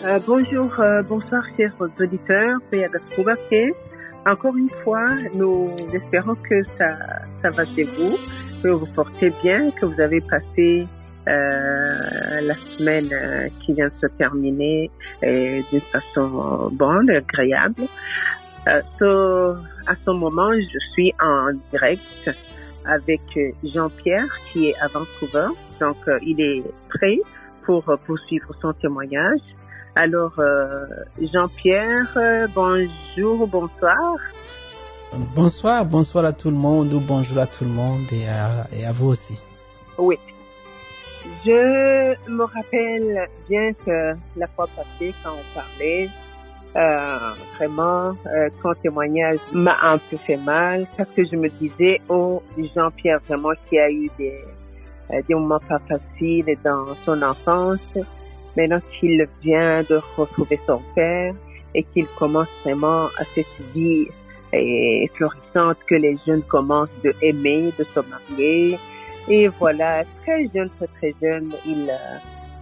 Bonjour, bonsoir chers auditeurs, encore une fois, nous espérons que ça va chez vous, que vous portez bien, que vous avez passé la semaine qui vient de se terminer d'une façon bonne, agréable. À ce moment, je suis en direct avec Jean-Pierre qui est à Vancouver, donc il est prêt pour poursuivre son témoignage. Alors, Jean-Pierre, bonjour, bonsoir. Bonsoir à tout le monde, ou bonjour à tout le monde et à vous aussi. Oui. Je me rappelle bien que la fois passée, quand on parlait, vraiment, ton témoignage m'a un peu fait mal parce que je me disais, oh, Jean-Pierre, vraiment, qui a eu des moments pas faciles dans son enfance, maintenant qu'il vient de retrouver son père et qu'il commence vraiment à cette vie florissante que les jeunes commencent de aimer, de se marier. Et voilà, très jeune,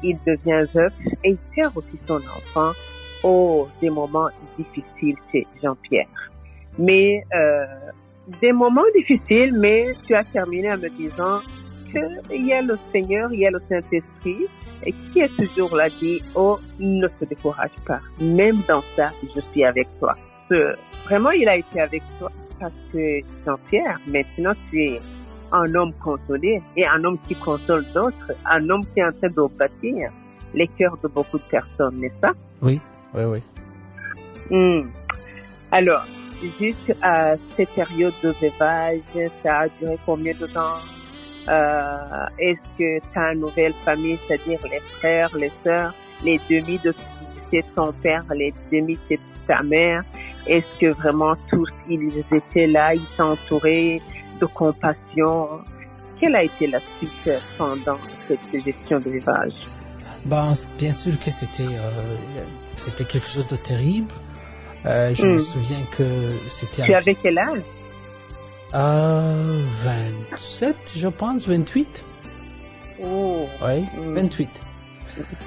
il devient veuf et il perd aussi son enfant. Oh, des moments difficiles chez Jean-Pierre. Mais des moments difficiles, mais tu as terminé en me disant qu'il y a le Seigneur, il y a le Saint-Esprit, et qui est toujours là dit, oh, ne te décourage pas. Même dans ça, je suis avec toi. Vraiment, il a été avec toi parce que Jean-Pierre, maintenant tu es un homme consolé et un homme qui console d'autres, un homme qui est en train de bâtir les cœurs de beaucoup de personnes, n'est-ce pas? Oui. Alors, juste à cette période de veuvage, ça a duré combien de temps? Est-ce que ta nouvelle famille, c'est-à-dire les frères, les sœurs, les demi de ton père, les demi de ta mère, est-ce que vraiment tous ils étaient là, ils t'entouraient de compassion? Quelle a été la suite pendant cette gestion de veuvage? Bien sûr que c'était quelque chose de terrible. Je me souviens que c'était... Tu avais quel âge? 27, je pense, 28. Oh. Oui, 28.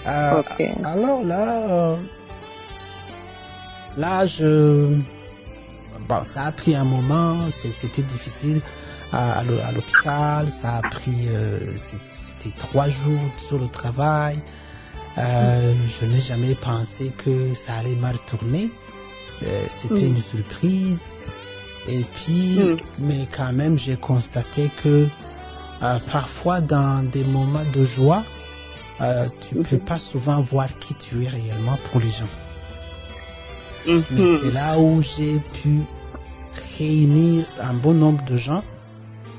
Okay. Alors ça a pris un moment, c'était difficile à l'hôpital, ça a pris, c'était 3 jours sur le travail. Je n'ai jamais pensé que ça allait mal tourner. C'était une surprise. Et puis, mais quand même, j'ai constaté que parfois dans des moments de joie, tu peux pas souvent voir qui tu es réellement pour les gens. Mais c'est là où j'ai pu réunir un bon nombre de gens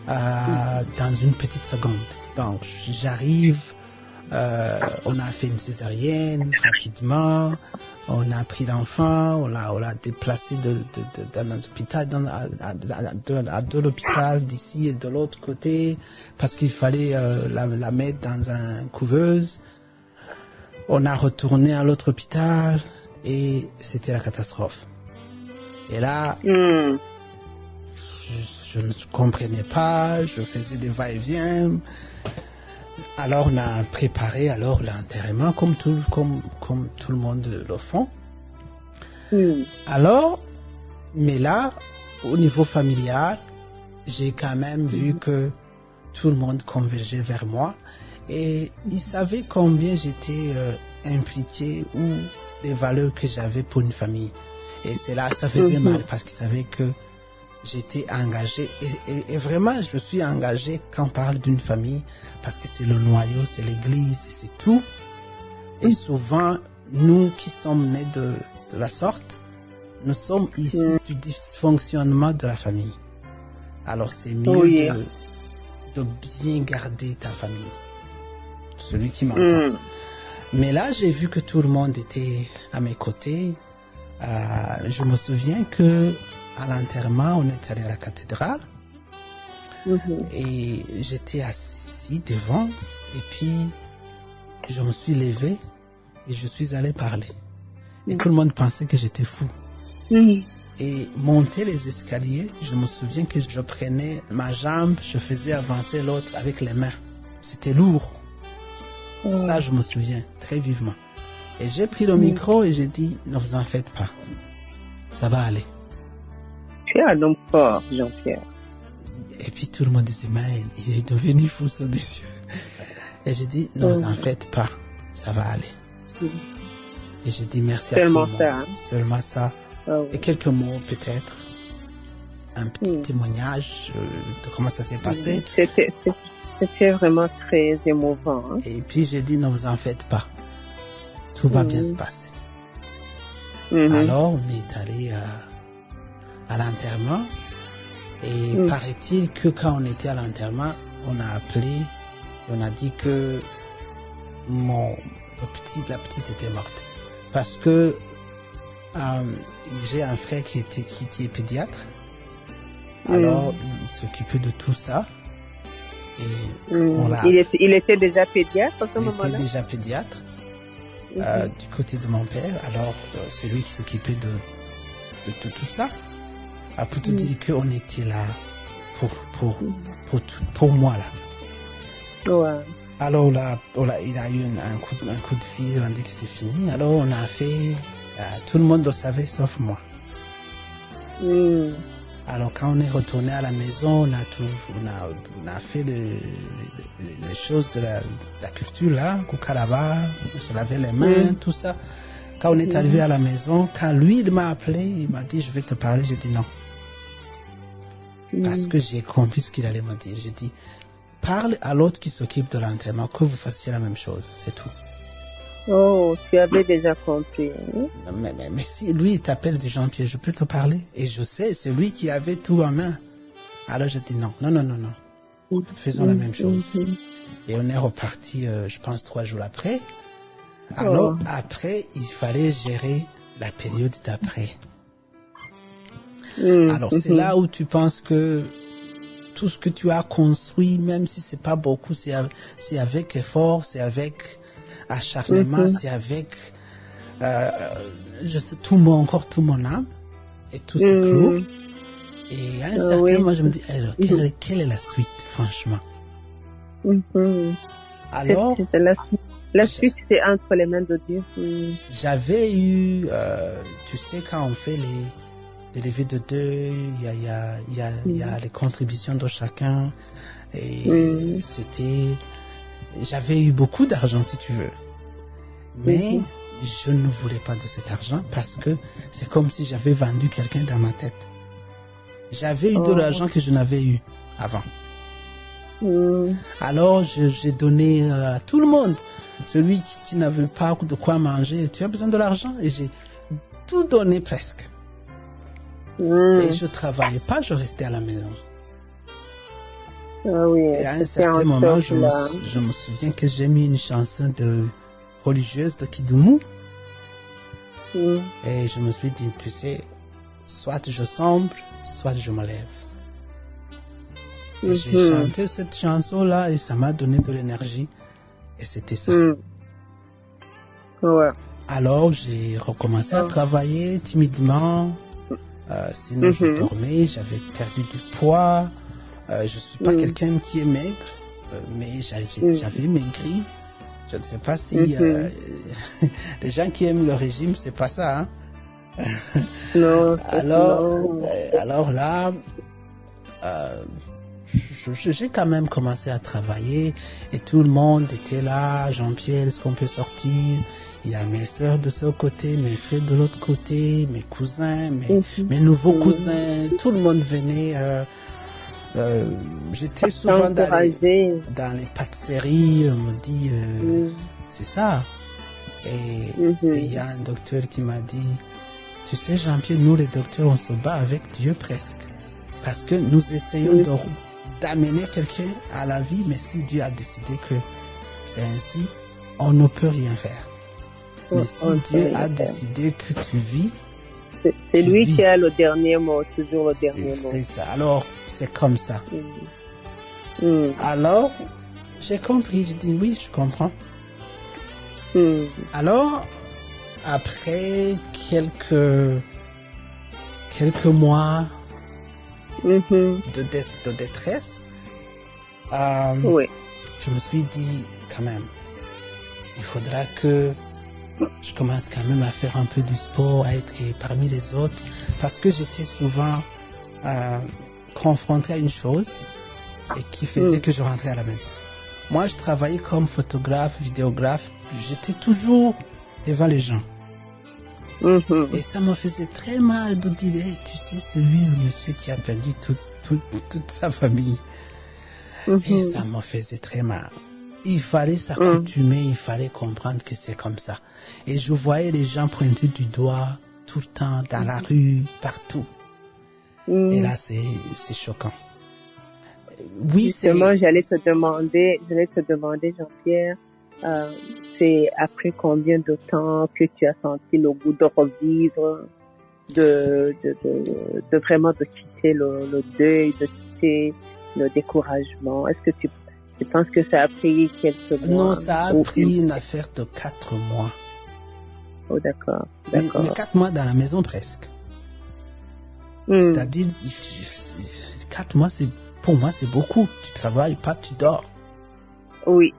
dans une petite seconde. Donc, j'arrive, on a fait une césarienne rapidement. On a pris l'enfant, on l'a déplacé dans un hôpital, à deux l'hôpital d'ici et de l'autre côté, parce qu'il fallait la mettre dans une couveuse. On a retourné à l'autre hôpital et c'était la catastrophe. Et là, je ne comprenais pas, je faisais des va-et-vient. Alors on a préparé l'enterrement comme tout le monde le font. Alors, mais là, au niveau familial, j'ai quand même vu que tout le monde convergeait vers moi et ils savaient combien j'étais impliqué ou les valeurs que j'avais pour une famille. Et c'est là, ça faisait mal parce qu'ils savaient que j'étais engagé et vraiment je suis engagé quand on parle d'une famille parce que c'est le noyau, c'est l'église, c'est tout. Et souvent, nous qui sommes nés de la sorte, nous sommes issus du dysfonctionnement de la famille. Alors c'est mieux de bien garder ta famille, celui qui m'entend. Mais là, j'ai vu que tout le monde était à mes côtés. Je me souviens que à l'enterrement, on est allé à la cathédrale et j'étais assis devant et puis je me suis levé et je suis allé parler. Et tout le monde pensait que j'étais fou. Et monter les escaliers, je me souviens que je prenais ma jambe, je faisais avancer l'autre avec les mains. C'était lourd. Ça, je me souviens très vivement. Et j'ai pris le micro et j'ai dit, ne vous en faites pas. Ça va aller. Tu es un homme fort, Jean-Pierre. Et puis tout le monde disait, mais il est devenu fou ce monsieur. Et j'ai dit, ne vous en faites pas. Ça va aller. Et j'ai dit merci Seulement à tout le monde. ça, hein? Seulement ça. Ah oui. Et quelques mots peut-être. Un petit témoignage de comment ça s'est passé. C'était vraiment très émouvant. Hein? Et puis j'ai dit, ne vous en faites pas. Tout va bien se passer. Alors on est allé à l'enterrement. Et paraît-il que quand on était à l'enterrement, on a appelé et on a dit que la petite était morte. Parce que j'ai un frère qui est pédiatre. Alors il s'occupait de tout ça. Et il était déjà pédiatre à ce moment-là? Il était déjà pédiatre du côté de mon père. Alors celui qui s'occupait de tout ça a plutôt dit qu'on était là pour moi là. Ouais. Alors là, il a eu un coup de fil, on dit que c'est fini. Alors on a fait, tout le monde le savait sauf moi. Alors quand on est retourné à la maison, on a fait les choses de la culture là, Kukaraba, on se lavait les mains, tout ça. Quand on est arrivé à la maison, quand lui il m'a appelé, il m'a dit je vais te parler, j'ai dit non. Parce que j'ai compris ce qu'il allait me dire. J'ai dit parle à l'autre qui s'occupe de l'enterrement, que vous fassiez la même chose, c'est tout. Oh, tu avais déjà compris. Hein? Mais si lui il t'appelle de Jean-Pierre, je peux te parler. Et je sais, c'est lui qui avait tout en main. Alors j'ai dit non. Faisons la même chose. Et on est reparti, je pense, 3 jours après. Alors après, il fallait gérer la période d'après. Alors c'est là où tu penses que tout ce que tu as construit, même si c'est pas beaucoup, c'est avec effort, c'est avec acharnement, c'est avec tout mon âme, et tout s'écroule. Et à un certain moment, je me dis, alors, quelle est la suite, franchement? Alors, la suite, c'est entre les mains de Dieu. J'avais eu, tu sais, quand on fait les levées de deuil, il y a les contributions de chacun, et j'avais eu beaucoup d'argent, si tu veux. Mais je ne voulais pas de cet argent parce que c'est comme si j'avais vendu quelqu'un dans ma tête. J'avais eu de l'argent que je n'avais eu avant. Alors j'ai donné à tout le monde. Celui qui n'avait pas de quoi manger, tu as besoin de l'argent? Et j'ai tout donné presque. Et je travaillais pas, je restais à la maison. Et à un certain moment, je me souviens que j'ai mis une chanson religieuse de Kidumu. Et je me suis dit, tu sais, soit je sombre, soit je me lève. Et j'ai chanté cette chanson-là et ça m'a donné de l'énergie. Et c'était ça. Alors, j'ai recommencé à travailler timidement. Sinon, je dormais, j'avais perdu du poids. Je suis pas quelqu'un qui est maigre, mais j'avais maigri. Je ne sais pas si les gens qui aiment le régime, c'est pas ça. Hein? Non. Alors là, j'ai quand même commencé à travailler et tout le monde était là. Jean-Pierre, est-ce qu'on peut sortir? Il y a mes soeurs de ce côté, mes frères de l'autre côté, mes cousins, mes nouveaux cousins. Tout le monde venait. J'étais souvent dans les pâtisseries. On me dit, c'est ça. Et il y a un docteur qui m'a dit, tu sais Jean-Pierre, nous les docteurs, on se bat avec Dieu presque. Parce que nous essayons d'amener quelqu'un à la vie, mais si Dieu a décidé que c'est ainsi, on ne peut rien faire. Mais si Dieu a décidé que tu vis, c'est lui qui a le dernier mot, toujours le dernier mot. C'est ça. Alors, c'est comme ça. Alors, j'ai compris. J'ai dit oui, je comprends. Alors, après quelques mois de détresse, je me suis dit quand même, il faudra que je commence quand même à faire un peu du sport, à être parmi les autres, parce que j'étais souvent confronté à une chose et qui faisait que je rentrais à la maison. Moi, je travaillais comme photographe, vidéographe, j'étais toujours devant les gens. Et ça me faisait très mal de dire, hey, tu sais, le monsieur qui a perdu toute sa famille. Et ça me faisait très mal. Il fallait s'accoutumer, il fallait comprendre que c'est comme ça. Et je voyais les gens pointer du doigt tout le temps, dans la rue, partout. Et là, c'est choquant. Oui, justement, j'allais te demander, Jean-Pierre, c'est après combien de temps que tu as senti le goût de revivre, de vraiment de quitter le deuil, de quitter le découragement? Est-ce que tu penses que ça a pris quelques mois? Non, ça a pris une affaire de 4 mois. Oh, d'accord. Mais 4 mois dans la maison presque. C'est-à-dire, 4 mois, pour moi, c'est beaucoup. Tu travailles pas, tu dors. Oui.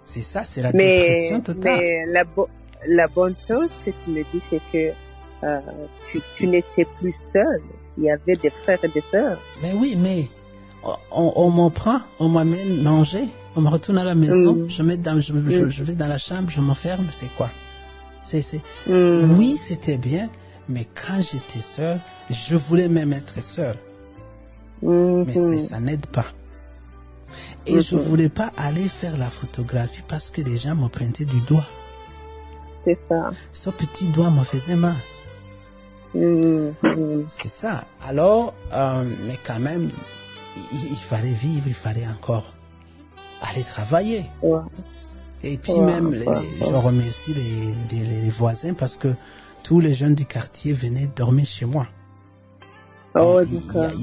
C'est ça, c'est la dépression totale. Mais la bonne chose que tu me dis, c'est que tu n'étais plus seul. Il y avait des frères et des sœurs. Mais oui, mais on m'en prend, on m'amène manger, on me retourne à la maison, je vais dans la chambre, je m'enferme, c'est quoi? Oui, c'était bien, mais quand j'étais seul, je voulais même être seul. Mais ça n'aide pas. Et je voulais pas aller faire la photographie parce que les gens me pointaient du doigt. C'est ça. Ce petit doigt me faisait mal. C'est ça. Alors, mais quand même, il fallait vivre, il fallait encore aller travailler. Et puis je remercie les voisins parce que tous les jeunes du quartier venaient dormir chez moi. Il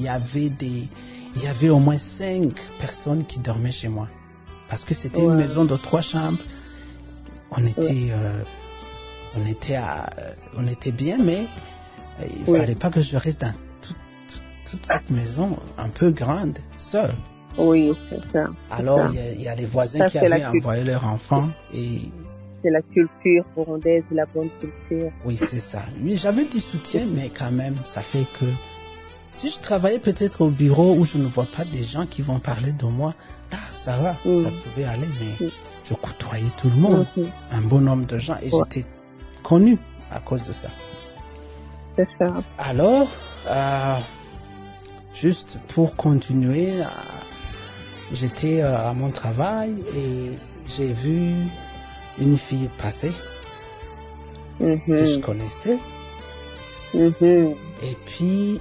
y avait au moins 5 personnes qui dormaient chez moi. Parce que c'était une maison de 3 chambres. On était bien, mais il fallait pas que je reste dans toute cette maison un peu grande, seule. Oui, c'est ça. Alors, il y a les voisins qui avaient envoyé leurs enfants et... C'est la culture burundaise, la bonne culture. Oui, c'est ça. Oui, j'avais du soutien, mais quand même, ça fait que si je travaillais peut-être au bureau où je ne vois pas des gens qui vont parler de moi, là, ça va, ça pouvait aller, mais je côtoyais tout le monde, un bon nombre de gens, et j'étais connu à cause de ça. C'est ça. Alors, juste pour continuer, j'étais à mon travail et j'ai vu une fille passer que je connaissais. Et puis,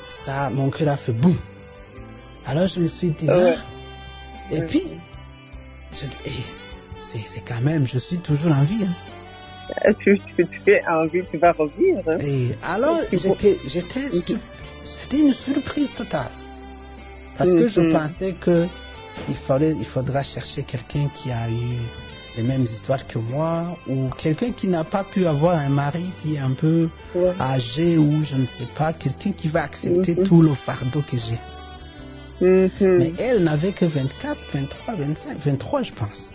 ça, mon cœur a fait boum. Alors je me suis dit, et puis, c'est quand même, je suis toujours en vie. Tu es en vie, tu vas revivre. Et alors, c'était une surprise totale. Parce que je pensais que il faudra chercher quelqu'un qui a eu les mêmes histoires que moi, ou quelqu'un qui n'a pas pu avoir un mari qui est un peu âgé, ou je ne sais pas, quelqu'un qui va accepter tout le fardeau que j'ai. Mais elle n'avait que 24, 23, 25, 23 je pense.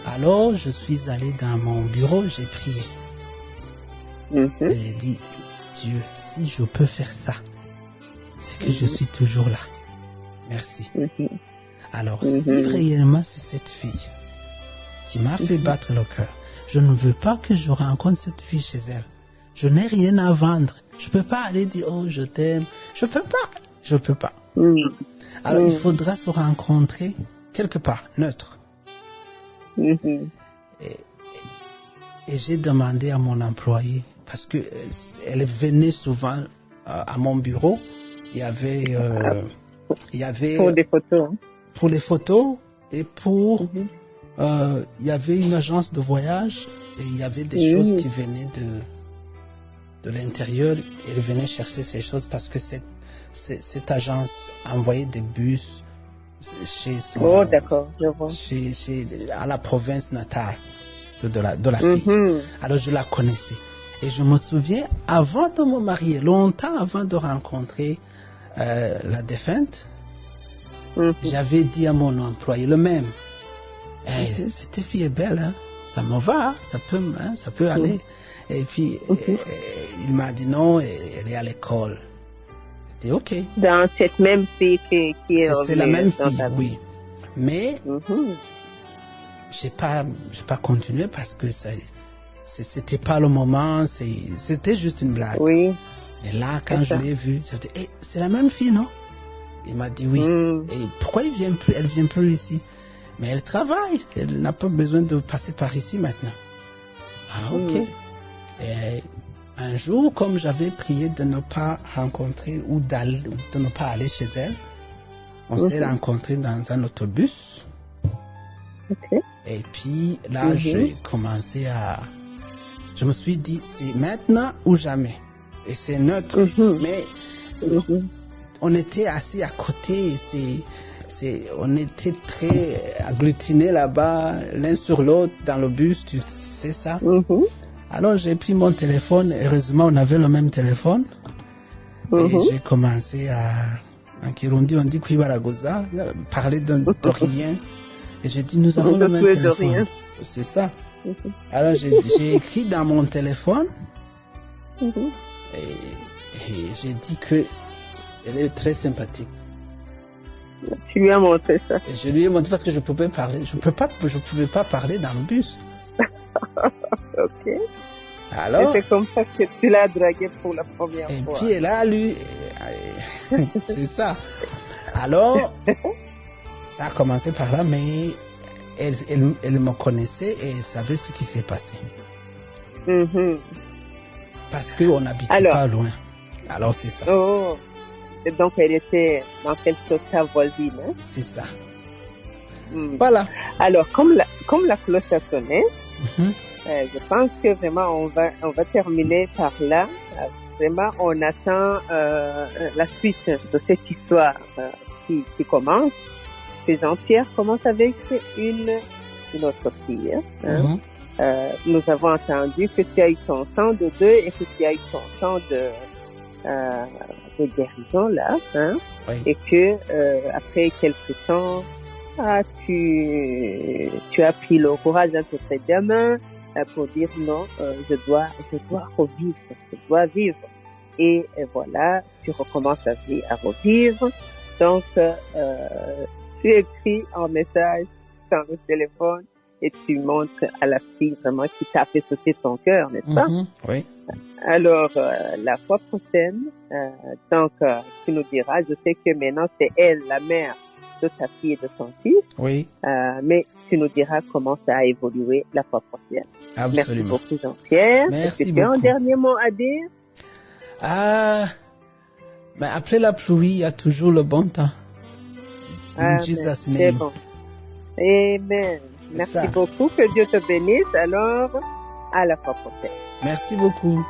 Alors je suis allé dans mon bureau, j'ai prié. Et j'ai dit, Dieu, si je peux faire ça, c'est que je suis toujours là. Merci. Alors si réellement c'est cette fille qui m'a fait battre le cœur, je ne veux pas que je rencontre cette fille chez elle. Je n'ai rien à vendre. Je peux pas aller dire, oh, je t'aime. Je peux pas. Alors, il faudra se rencontrer quelque part, neutre. Et j'ai demandé à mon employé, parce que elle venait souvent à mon bureau. Il y avait pour des photos. Pour les photos et pour il y avait une agence de voyage et il y avait des choses qui venaient de l'intérieur. Elle venait chercher ces choses parce que cette agence envoyait des bus chez son, d'accord, je vois. À la province natale de la fille. Alors je la connaissais. Et je me souviens, avant de me marier, longtemps avant de rencontrer la défunte, j'avais dit à mon employé le même. Cette fille est belle, hein? ça me va, ça peut aller. Et puis, il m'a dit non, elle est à l'école. J'ai dit ok. Dans cette même fille qui est C'est la même fille, ta vie. oui. Mais, j'ai pas continué parce que c'était pas le moment, c'était juste une blague. Oui. Et là, quand je l'ai vue, j'ai dit, c'est la même fille, non? Il m'a dit oui. Et pourquoi elle vient plus ici? Mais elle travaille, elle n'a pas besoin de passer par ici maintenant. Ah, ok. Et un jour, comme j'avais prié de ne pas rencontrer ou de ne pas aller chez elle, on s'est rencontrés dans un autobus. Ok. Et puis là, j'ai commencé je me suis dit, c'est maintenant ou jamais. Et c'est neutre. Mais on était assis à côté. On était très agglutinés là-bas, l'un sur l'autre, dans le bus, tu sais ça. Alors j'ai pris mon téléphone. Heureusement, on avait le même téléphone. Et j'ai commencé en Kirundi, on dit Kwibaragoza, parler de rien. Et j'ai dit, nous avons le même téléphone. C'est ça. Alors j'ai écrit dans mon téléphone et j'ai dit que elle est très sympathique. Tu lui as montré ça. Et je lui ai montré parce que je pouvais pouvais pas parler dans le bus. Ok. Alors. Et c'est comme ça que tu l'as dragué pour la première fois. Et puis elle a lu. C'est ça. Alors, ça a commencé par là, mais elle me connaissait et elle savait ce qui s'est passé. Parce qu'on n'habitait pas loin. Alors c'est ça. Oh. Et donc elle était dans quelque sorte ta voisine. Hein? C'est ça. Voilà. Alors comme la cloche a sonné, je pense que vraiment on va terminer par là. Vraiment on attend la suite de cette histoire qui commence. Que Jean-Pierre commence avec une autre fille. Hein? Nous avons entendu que tu as eu ton temps de deuil et que tu as eu ton temps de guérison là, hein? Oui. Et que après quelques temps, tu as pris le courage entre tes deux mains pour dire non, je dois revivre, je dois vivre. Et voilà, tu recommences ta vie à revivre. Donc tu écris un message dans le téléphone et tu montres à la fille vraiment qui t'a fait sauter ton cœur, n'est-ce pas? Oui. Alors, la fois prochaine, donc, tu nous diras, je sais que maintenant c'est elle, la mère de ta fille et de son fils. Oui. Mais tu nous diras comment ça a évolué la fois prochaine. Absolument. Merci beaucoup, Jean-Pierre. Merci beaucoup. Tu as un dernier mot à dire? Mais après la pluie, il y a toujours le bon temps. In Jesus' name. C'est bon. Amen. Merci beaucoup. Que Dieu te bénisse. Alors, à la fois prochaine. Merci beaucoup.